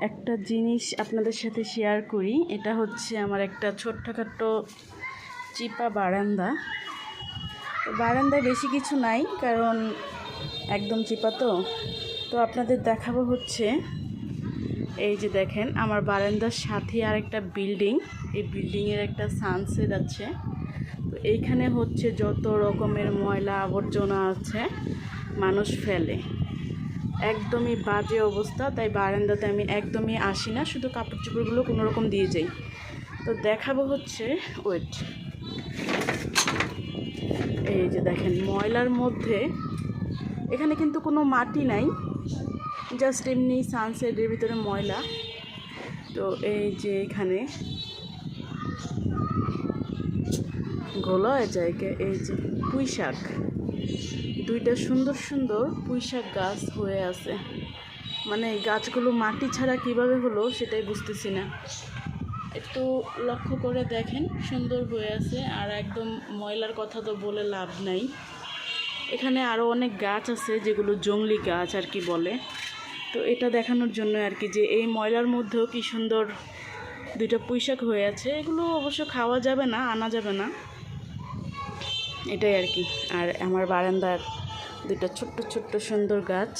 একটা জিনিস আপনাদের সাথে শেয়ার করি। এটা হচ্ছে আমার একটা ছোট্টখাট্টো চিপা বারান্দা। বারান্দায় বেশি কিছু নাই, কারণ একদম চিপা তো আপনাদের দেখাবো হচ্ছে এই যে দেখেন আমার বারান্দার সাথে আর একটা বিল্ডিং, এই বিল্ডিংয়ের একটা সানসেট আছে। তো এইখানে হচ্ছে যত রকমের ময়লা আবর্জনা আছে মানুষ ফেলে, একদমই বাজে অবস্থা। তাই বারান্দাতে আমি একদমই আসি না, শুধু কাপড় চোপড়গুলো কোনো রকম দিয়ে যাই। তো দেখাবো হচ্ছে ওয়েট, এই যে দেখেন ময়লার মধ্যে, এখানে কিন্তু কোনো মাটি নাই, জাস্ট এমনি সানসেটের ভিতরে ময়লা। তো এই যে এখানে গোলায় জায়গায় এই যে পুঁই শাক, দুইটা সুন্দর সুন্দর পুঁই শাক গাছ হয়ে আছে। মানে এই গাছগুলো মাটি ছাড়া কিভাবে হলো সেটাই বুঝতেছি না। একটু লক্ষ্য করে দেখেন, সুন্দর হয়ে আছে। আর একদম ময়লার কথা তো বলে লাভ নাই, এখানে আরও অনেক গাছ আছে যেগুলো জংলি গাছ আর কি বলে। তো এটা দেখানোর জন্য আর কি, যে এই ময়লার মধ্যেও কি সুন্দর দুইটা পুঁই শাক হয়ে আছে। এগুলো অবশ্য খাওয়া যাবে না, আনা যাবে না, এটাই আর কি। আর আমার বারান্দার দুইটা ছোট্ট ছোট্ট সুন্দর গাছ।